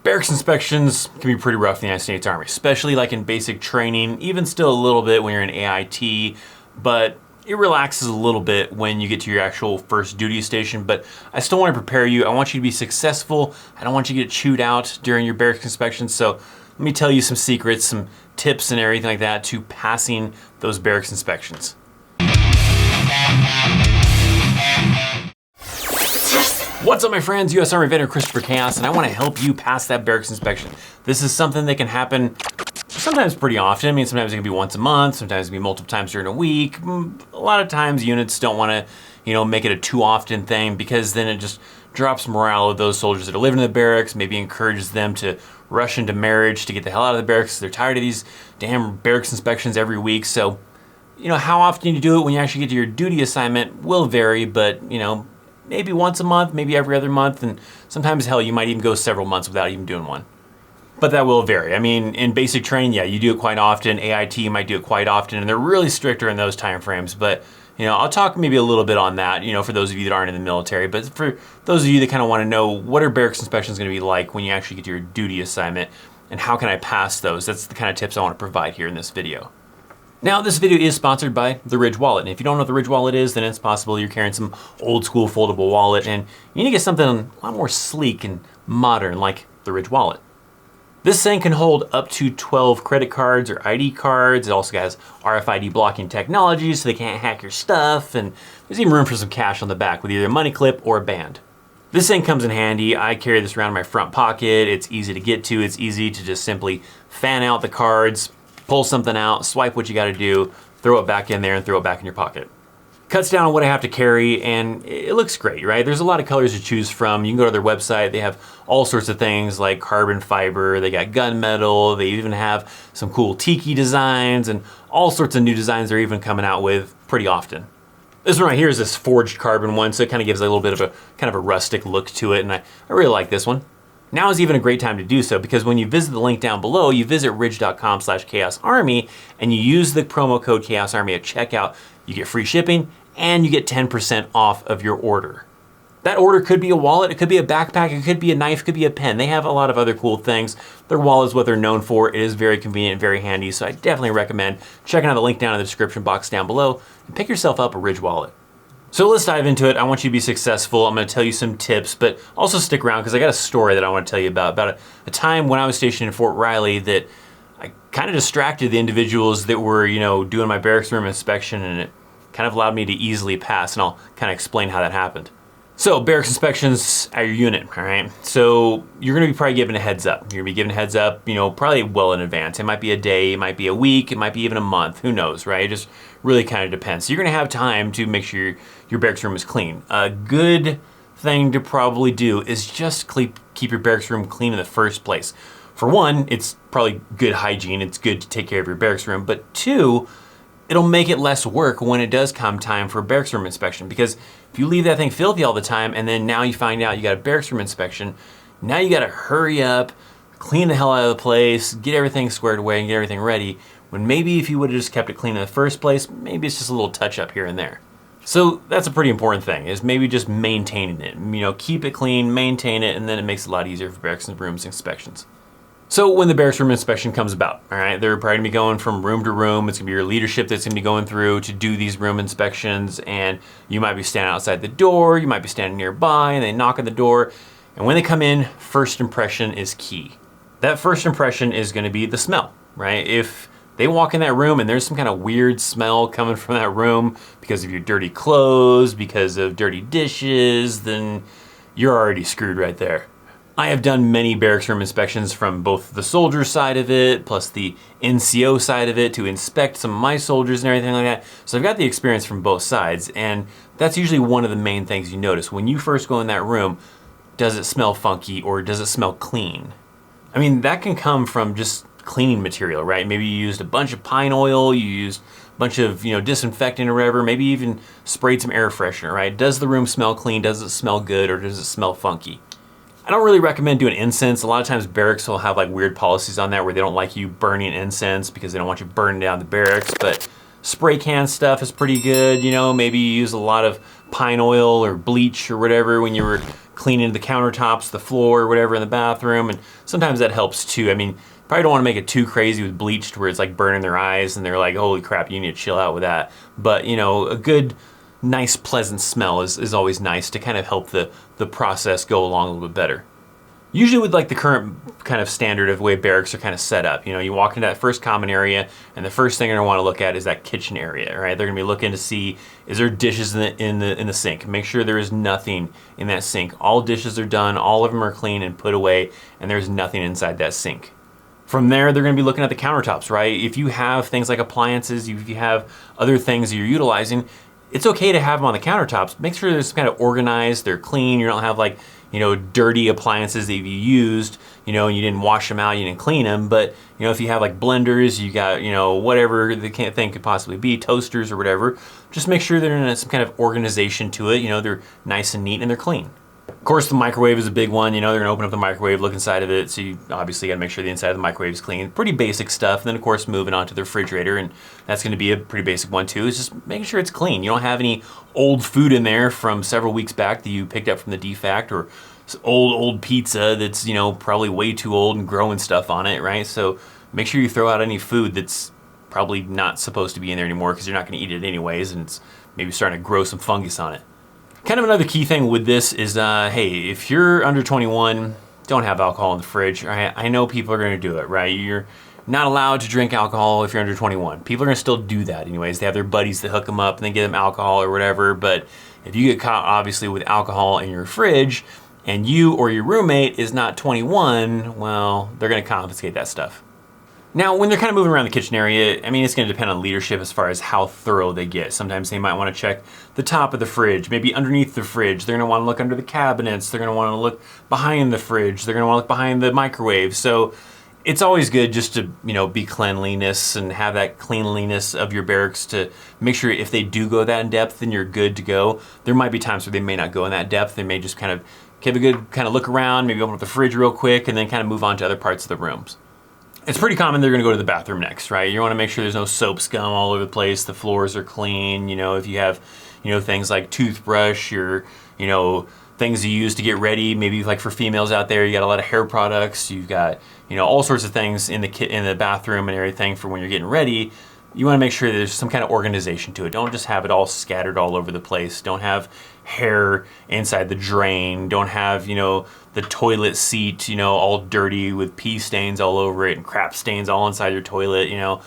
Barracks inspections can be pretty rough in the United States Army, especially like in basic training, even still a little bit when you're in AIT, but it relaxes a little bit when you get to your actual first duty station. But I still want to prepare you. I want you to be successful. I don't want you to get chewed out during your barracks inspection. So let me tell you some secrets, some tips and everything like that to passing those barracks inspections. What's up, my friends? U.S. Army veteran Christopher Chaos, and I want to help you pass that barracks inspection. This is something that can happen sometimes pretty often. I mean, sometimes it can be once a month, sometimes it can be multiple times during a week. A lot of times units don't want to, make it a too often thing, because then it just drops morale of those soldiers that are living in the barracks, maybe encourages them to rush into marriage to get the hell out of the barracks. They're tired of these damn barracks inspections every week. So, how often you do it when you actually get to your duty assignment will vary, but, maybe once a month, maybe every other month, and sometimes, hell, you might even go several months without even doing one. But that will vary. I mean, in basic training, yeah, you do it quite often. AIT, you might do it quite often, and they're really stricter in those time frames. But, I'll talk maybe a little bit on that, for those of you that aren't in the military. But for those of you that kind of want to know what are barracks inspections going to be like when you actually get to your duty assignment, and how can I pass those, that's the kind of tips I want to provide here in this video. Now, this video is sponsored by the Ridge Wallet. And if you don't know what the Ridge Wallet is, then it's possible you're carrying some old school foldable wallet, and you need to get something a lot more sleek and modern like the Ridge Wallet. This thing can hold up to 12 credit cards or ID cards. It also has RFID blocking technology so they can't hack your stuff, and there's even room for some cash on the back with either a money clip or a band. This thing comes in handy. I carry this around in my front pocket. It's easy to get to. It's easy to just simply fan out the cards, pull something out, swipe what you gotta do, throw it back in there, and throw it back in your pocket. Cuts down on what I have to carry, and it looks great, right? There's a lot of colors to choose from. You can go to their website. They have all sorts of things like carbon fiber, they got gunmetal, they even have some cool tiki designs, and all sorts of new designs they're even coming out with pretty often. This one right here is this forged carbon one, so it kind of gives a little bit of a rustic look to it, and I really like this one. Now is even a great time to do so, because when you visit the link down below, you visit ridge.com/chaosarmy, and you use the promo code chaosarmy at checkout, you get free shipping and you get 10% off of your order. That order could be a wallet, it could be a backpack, it could be a knife, it could be a pen. They have a lot of other cool things. Their wallet is what they're known for. It is very convenient, very handy, so I definitely recommend checking out the link down in the description box down below and pick yourself up a Ridge wallet. So let's dive into it. I want you to be successful. I'm gonna tell you some tips, but also stick around because I got a story that I want to tell you about a time when I was stationed in Fort Riley that I kind of distracted the individuals that were, doing my barracks room inspection, and it kind of allowed me to easily pass, and I'll kind of explain how that happened. So barracks inspections at your unit, all right? So you're gonna be probably given a heads up. You're gonna be given a heads up, probably well in advance. It might be a day, it might be a week, it might be even a month, who knows, right? It just really kind of depends. So you're gonna have time to make sure your barracks room is clean. A good thing to probably do is just keep your barracks room clean in the first place. For one, it's probably good hygiene. It's good to take care of your barracks room, but two, it'll make it less work when it does come time for a barracks room inspection, because if you leave that thing filthy all the time and then now you find out you got a barracks room inspection, now you gotta hurry up, clean the hell out of the place, get everything squared away and get everything ready, when maybe if you would've just kept it clean in the first place, maybe it's just a little touch up here and there. So that's a pretty important thing, is maybe just maintaining it. Keep it clean, maintain it, and then it makes it a lot easier for barracks rooms inspections. So when the barracks room inspection comes about, all right, they're probably gonna be going from room to room. It's gonna be your leadership that's gonna be going through to do these room inspections, and you might be standing outside the door, you might be standing nearby, and they knock on the door, and when they come in, first impression is key. That first impression is gonna be the smell, right? If they walk in that room and there's some kind of weird smell coming from that room because of your dirty clothes, because of dirty dishes, then you're already screwed right there. I have done many barracks room inspections from both the soldier side of it, plus the NCO side of it, to inspect some of my soldiers and everything like that. So I've got the experience from both sides, and that's usually one of the main things you notice. When you first go in that room, does it smell funky or does it smell clean? I mean, that can come from just cleaning material, right? Maybe you used a bunch of pine oil, you used a bunch of, disinfectant or whatever, maybe even sprayed some air freshener, right? Does the room smell clean? Does it smell good, or does it smell funky? I don't really recommend doing incense. A lot of times barracks will have like weird policies on that where they don't like you burning incense because they don't want you burning down the barracks, but spray can stuff is pretty good. Maybe you use a lot of pine oil or bleach or whatever when you were cleaning the countertops, the floor, whatever in the bathroom, and sometimes that helps too. I mean, probably don't want to make it too crazy with bleached where it's like burning their eyes and they're like, holy crap, you need to chill out with that. But you know, a good, nice, pleasant smell is always nice to kind of help the process go along a little bit better. Usually with like the current kind of standard of the way barracks are kind of set up, you know, you walk into that first common area and the first thing you're gonna wanna look at is that kitchen area, right? They're gonna be looking to see, is there dishes in the sink? Make sure there is nothing in that sink. All dishes are done, all of them are clean and put away, and there's nothing inside that sink. From there, they're gonna be looking at the countertops, right? If you have things like appliances, if you have other things that you're utilizing, it's okay to have them on the countertops. Make sure they're kind of organized, they're clean, you don't have like, you know, dirty appliances that you used, you know, and you didn't wash them out, you didn't clean them. But, you know, if you have like blenders, you got, you know, whatever the thing could possibly be, toasters or whatever, just make sure they're in some kind of organization to it. You know, they're nice and neat and they're clean. Of course, the microwave is a big one. You know, they're gonna open up the microwave, look inside of it. So you obviously gotta make sure the inside of the microwave is clean. Pretty basic stuff. And then of course, moving on to the refrigerator, and that's gonna be a pretty basic one too, is just making sure it's clean. You don't have any old food in there from several weeks back that you picked up from the defact, or old pizza that's, you know, probably way too old and growing stuff on it, right? So make sure you throw out any food that's probably not supposed to be in there anymore because you're not gonna eat it anyways, and it's maybe starting to grow some fungus on it. Kind of another key thing with this is, hey, if you're under 21, don't have alcohol in the fridge. Right? I know people are gonna do it, right? You're not allowed to drink alcohol if you're under 21. People are gonna still do that anyways. They have their buddies that hook them up and they give them alcohol or whatever, but if you get caught obviously with alcohol in your fridge and you or your roommate is not 21, well, they're gonna confiscate that stuff. Now, when they're kind of moving around the kitchen area, I mean, it's gonna depend on leadership as far as how thorough they get. Sometimes they might wanna check the top of the fridge, maybe underneath the fridge. They're gonna wanna look under the cabinets. They're gonna wanna look behind the fridge. They're gonna wanna look behind the microwave. So it's always good just to, you know, be cleanliness and have that cleanliness of your barracks to make sure if they do go that in depth, then you're good to go. There might be times where they may not go in that depth. They may just kind of give a good kind of look around, maybe open up the fridge real quick, and then kind of move on to other parts of the rooms. It's pretty common they're gonna go to the bathroom next, right? You wanna make sure there's no soap scum all over the place, the floors are clean, you know, if you have, you know, things like toothbrush or, you know, things you use to get ready, maybe like for females out there, you got a lot of hair products, you've got, you know, all sorts of things in the bathroom and everything for when you're getting ready. You wanna make sure there's some kind of organization to it. Don't just have it all scattered all over the place. Don't have hair inside the drain. Don't have, you know, the toilet seat, you know, all dirty with pee stains all over it and crap stains all inside your toilet, you know.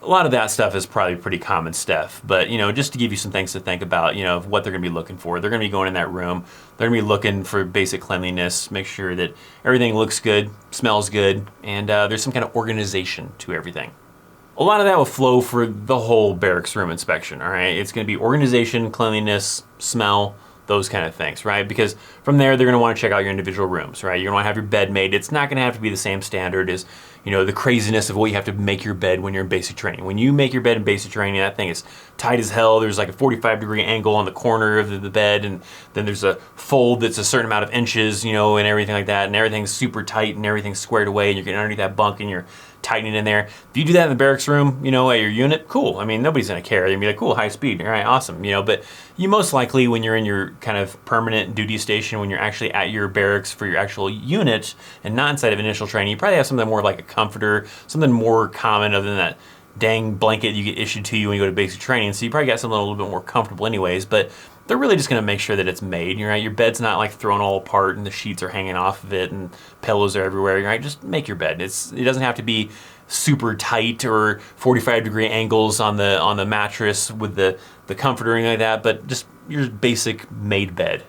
A lot of that stuff is probably pretty common stuff, but, you know, just to give you some things to think about, you know, of what they're gonna be looking for. They're gonna be going in that room. They're gonna be looking for basic cleanliness, make sure that everything looks good, smells good, and there's some kind of organization to everything. A lot of that will flow for the whole barracks room inspection, all right? It's gonna be organization, cleanliness, smell, those kind of things, right? Because from there, they're gonna wanna check out your individual rooms, right? You're gonna wanna have your bed made. It's not gonna have to be the same standard as, you know, the craziness of what you have to make your bed when you're in basic training. When you make your bed in basic training, that thing is tight as hell. There's like a 45-degree angle on the corner of the bed, and then there's a fold that's a certain amount of inches, you know, and everything like that, and everything's super tight and everything's squared away, and you're getting underneath that bunk and you're tightening in there. If you do that in the barracks room, you know, at your unit, cool. I mean, nobody's gonna care. They're gonna be like, cool, high speed, all right, awesome, you know, but you most likely, when you're in your kind of permanent duty station, when you're actually at your barracks for your actual unit and not inside of initial training, you probably have something more like a comforter, something more common other than that dang blanket you get issued to you when you go to basic training. So you probably got something a little bit more comfortable anyways, but they're really just gonna make sure that it's made, right? Your bed's not like thrown all apart and the sheets are hanging off of it and pillows are everywhere, right? Just make your bed. It doesn't have to be super tight or 45-degree angles on the mattress with the comforter or anything like that, but just your basic made bed.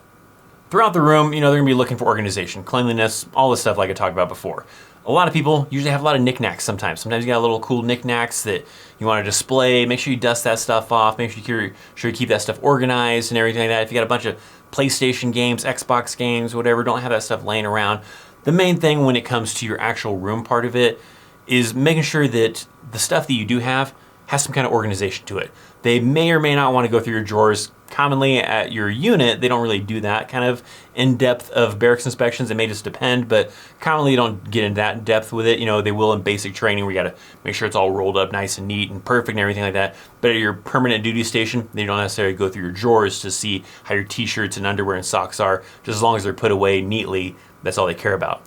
Throughout the room, you know, they're gonna be looking for organization, cleanliness, all the stuff like I talked about before. A lot of people usually have a lot of knickknacks sometimes. Sometimes you got little cool knickknacks that you want to display. Make sure you dust that stuff off. Make sure you keep that stuff organized and everything like that. If you got a bunch of PlayStation games, Xbox games, whatever, don't have that stuff laying around. The main thing when it comes to your actual room part of it is making sure that the stuff that you do have has some kind of organization to it. They may or may not want to go through your drawers, Commonly at your unit, they don't really do that kind of in-depth of barracks inspections. It may just depend, but commonly you don't get in that depth with it. You know, they will in basic training where you gotta make sure it's all rolled up nice and neat and perfect and everything like that. But at your permanent duty station, they don't necessarily go through your drawers to see how your t-shirts and underwear and socks are. Just as long as they're put away neatly, that's all they care about.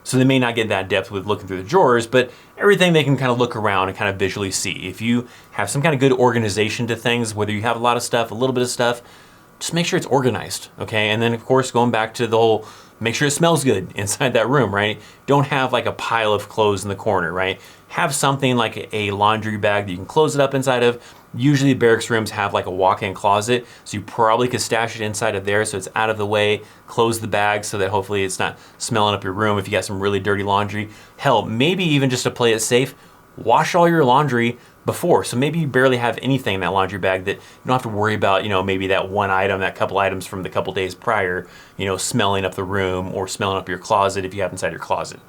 So they may not get that depth with looking through the drawers, but everything they can kind of look around and kind of visually see. If you have some kind of good organization to things, whether you have a lot of stuff, a little bit of stuff, just make sure it's organized, okay? And then of course, going back to the whole, make sure it smells good inside that room, right? Don't have like a pile of clothes in the corner, right? Have something like a laundry bag that you can close it up inside of. Usually barracks rooms have like a walk-in closet, so you probably could stash it inside of there so it's out of the way. Close the bag so that hopefully it's not smelling up your room if you got some really dirty laundry. Hell, maybe even just to play it safe, wash all your laundry before. So maybe you barely have anything in that laundry bag that you don't have to worry about, you know, maybe that one item, that couple items from the couple days prior, you know, smelling up the room or smelling up your closet if you have inside your closet.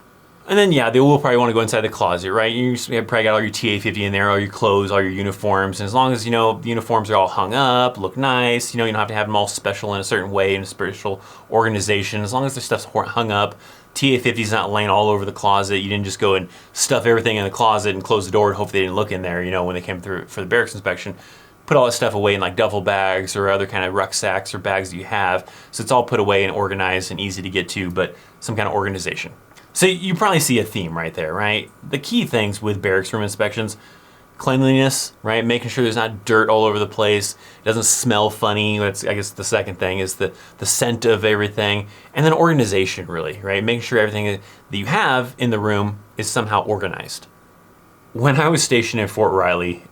And then, yeah, they will probably want to go inside the closet, right? You probably got all your TA50 in there, all your clothes, all your uniforms. And as long as, you know, the uniforms are all hung up, look nice, you know, you don't have to have them all special in a certain way in a special organization. As long as their stuff's hung up, TA50's not laying all over the closet. You didn't just go and stuff everything in the closet and close the door and hope they didn't look in there, you know, when they came through for the barracks inspection. Put all that stuff away in like duffel bags or other kind of rucksacks or bags that you have. So it's all put away and organized and easy to get to, but some kind of organization. So you probably see a theme right there, right? The key things with barracks room inspections, cleanliness, right? Making sure there's not dirt all over the place. It doesn't smell funny. That's, I guess, the second thing is the scent of everything. And then organization, really, right? Making sure everything that you have in the room is somehow organized. When I was stationed in Fort Riley,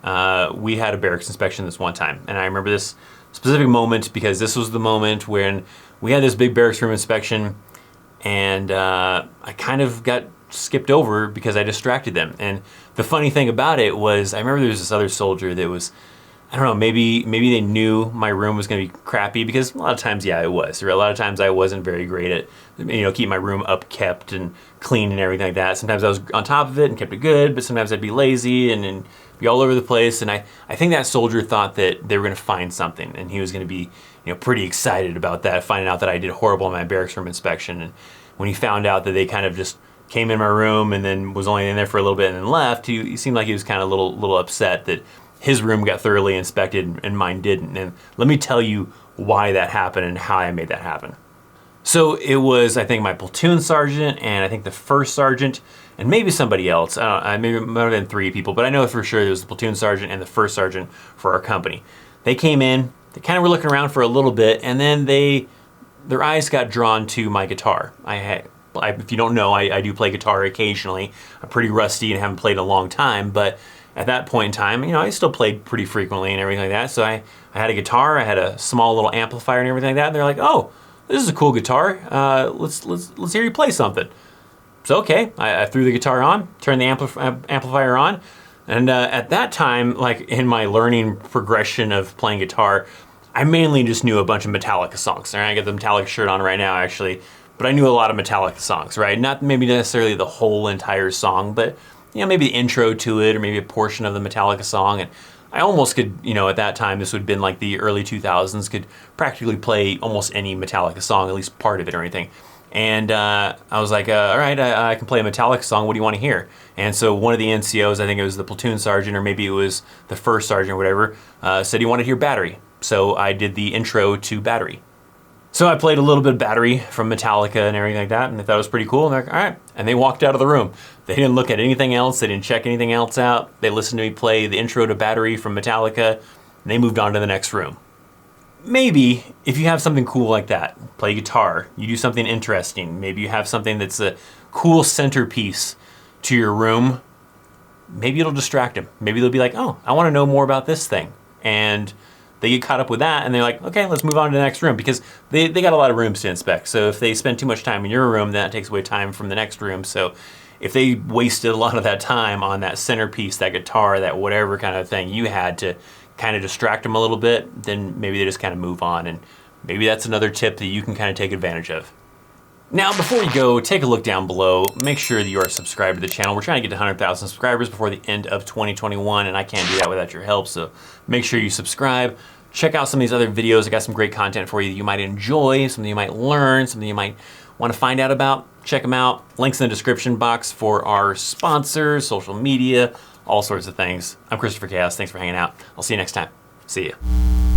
we had a barracks inspection this one time. And I remember this specific moment because this was the moment when we had this big barracks room inspection and I kind of got skipped over because I distracted them. And the funny thing about it was, I remember there was this other soldier that was, I don't know, maybe they knew my room was gonna be crappy because a lot of times, yeah, it was. A lot of times I wasn't very great at, you know, keeping my room upkept and clean and everything like that. Sometimes I was on top of it and kept it good, but sometimes I'd be lazy and be all over the place. And I think that soldier thought that they were gonna find something and he was gonna be, you know, pretty excited about that, finding out that I did horrible in my barracks room inspection. And when he found out that they kind of just came in my room and then was only in there for a little bit and then left, he seemed like he was kind of a little upset that his room got thoroughly inspected and mine didn't. And let me tell you why that happened and how I made that happen. So it was, I think, my platoon sergeant and I think the first sergeant and maybe somebody else. I don't know, maybe it might have been 3 people, but I know for sure there was the platoon sergeant and the first sergeant for our company. They came in, they kind of were looking around for a little bit, and then their eyes got drawn to my guitar. If you don't know, I do play guitar occasionally. I'm pretty rusty and haven't played in a long time, but at that point in time, you know, I still played pretty frequently and everything like that. So I had a guitar, I had a small little amplifier and everything like that. And they're like, "Oh, this is a cool guitar. Let's hear you play something." So okay, I threw the guitar on, turned the amplifier on, and at that time, like in my learning progression of playing guitar, I mainly just knew a bunch of Metallica songs. I got the Metallica shirt on right now, actually, but I knew a lot of Metallica songs, right? Not maybe necessarily the whole entire song, but you know, maybe the intro to it or maybe a portion of the Metallica song. And I almost could, you know, at that time, this would have been like the early 2000s, could practically play almost any Metallica song, at least part of it or anything. And I was like, all right, I can play a Metallica song. What do you want to hear? And so one of the NCOs, I think it was the platoon sergeant or maybe it was the first sergeant or whatever, said he wanted to hear Battery. So I did the intro to Battery. So I played a little bit of Battery from Metallica and everything like that, and they thought it was pretty cool, and they're like, all right. And they walked out of the room. They didn't look at anything else. They didn't check anything else out. They listened to me play the intro to Battery from Metallica, and they moved on to the next room. Maybe if you have something cool like that, play guitar, you do something interesting, maybe you have something that's a cool centerpiece to your room, maybe it'll distract them. Maybe they'll be like, oh, I want to know more about this thing. And they get caught up with that and they're like, okay, let's move on to the next room because they got a lot of rooms to inspect. So if they spend too much time in your room, that takes away time from the next room. So if they wasted a lot of that time on that centerpiece, that guitar, that whatever kind of thing you had to kind of distract them a little bit, then maybe they just kind of move on. And maybe that's another tip that you can kind of take advantage of. Now, before you go, take a look down below. Make sure that you are subscribed to the channel. We're trying to get to 100,000 subscribers before the end of 2021, and I can't do that without your help, so make sure you subscribe. Check out some of these other videos. I got some great content for you that you might enjoy, something you might learn, something you might want to find out about. Check them out. Links in the description box for our sponsors, social media, all sorts of things. I'm Christopher Chaos. Thanks for hanging out. I'll see you next time. See ya.